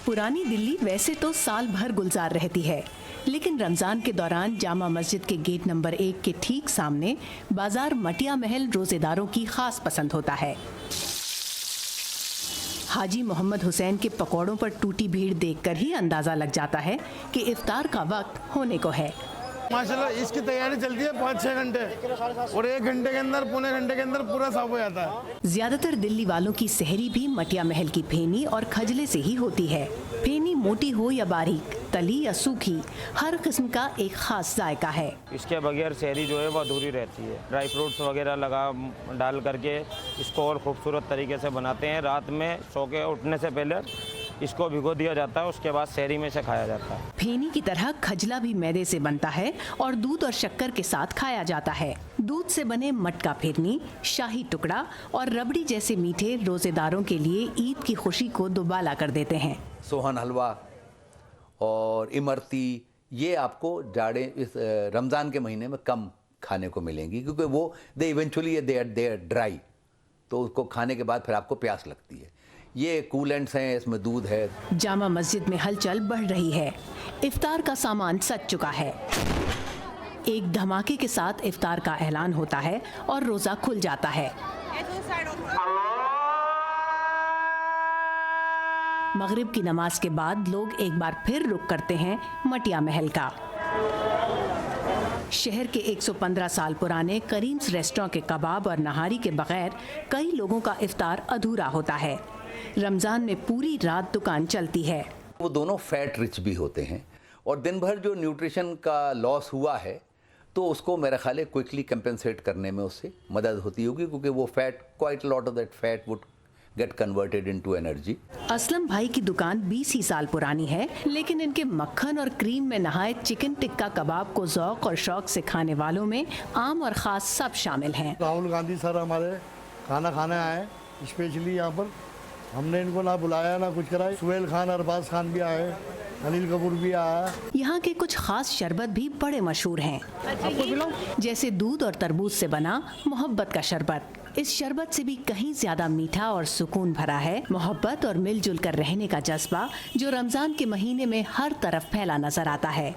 पुरानी दिल्ली वैसे तो साल भर गुलजार रहती है, लेकिन रमजान के दौरान जामा मस्जिद के गेट नंबर 1 के ठीक सामने बाजार मटिया महल रोजेदारों की खास पसंद होता है। हाजी मोहम्मद हुसैन के पकौड़ों पर टूटी भीड़ देखकर ही अंदाजा लग जाता है कि इफ्तार का वक्त होने को है। माशाल्लाह इसकी तैयारी चलती है 5-6 घंटे और 1 घंटे के अंदर, पौने घंटे के अंदर पूरा साफ हो जाता है। ज्यादातर दिल्ली वालों की सहरी भी मटिया महल की फेनी और खजले से ही होती है। फेनी मोटी हो या बारीक, तली या सूखी, हर किस्म का एक खास जायका है। इसके बगैर सहरी जो है वो अधूरी रहती है। ड्राई फ्रूट्स वगैरह डाल करके इसको और खूबसूरत तरीके से बनाते हैं। रात में सो के उठने से पहले इसको भिगो दिया जाता है, उसके बाद सहरी में से खाया जाता है। फेनी की तरह खजला भी मैदे से बनता है और दूध और शक्कर के साथ खाया जाता है। दूध से बने मटका फिरनी, शाही टुकड़ा और रबड़ी जैसे मीठे रोजेदारों के लिए ईद की खुशी को दुबाला कर देते हैं। सोहन हलवा और इमरती ये आपको जाड़े इस रमज़ान के महीने में कम खाने को मिलेंगी, क्योंकि वो they eventually they are dry, तो उसको खाने के बाद फिर आपको प्यास लगती है। ये कूलेंट्स हैं, इसमें दूध है। जामा मस्जिद में हलचल बढ़ रही है। इफ्तार का सामान सज चुका है। एक धमाके के साथ इफ्तार का ऐलान होता है और रोजा खुल जाता है। मगरिब की नमाज के बाद लोग एक बार फिर रुख करते हैं मटिया महल का। शहर के 115 साल पुराने करीम्स रेस्टोरेंट के कबाब और नहारी के बगैर कई लोगों का इफ्तार अधूरा होता है। रमजान में पूरी रात दुकान चलती है। वो दोनों फैट रिच भी होते हैं और दिन भर जो न्यूट्रिशन का लॉस हुआ है तो उसको मेरा ख्याल है क्विकली कंपेंसेट करने में उससे मदद होती होगी, क्योंकि वो fat, quite lot of that fat would get converted into energy. Aslam भाई की दुकान 20 ही साल पुरानी है, लेकिन इनके मक्खन और क्रीम में नहाए चिकन टिक्का कबाब को ज़ौक़ और शौक से खाने वालों में आम और ख़ास सब शामिल हैं। राहुल गांधी सर हमारे खाना खाने आए स्पेशली यहाँ पर। हमने इनको ना बुलाया ना कुछ कराया। सुहेल खान, अरबाज खान भी आए, अनिल कपूर भी आया। यहाँ के कुछ खास शरबत भी बड़े मशहूर हैं, जैसे दूध और तरबूज से बना मोहब्बत का शरबत। इस शरबत से भी कहीं ज्यादा मीठा और सुकून भरा है। मोहब्बत और मिलजुल कर रहने का जज्बा जो रमजान के महीने में हर तरफ फैला नजर आता है।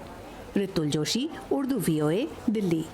ऋतुल जोशी, उर्दू VOA, दिल्ली।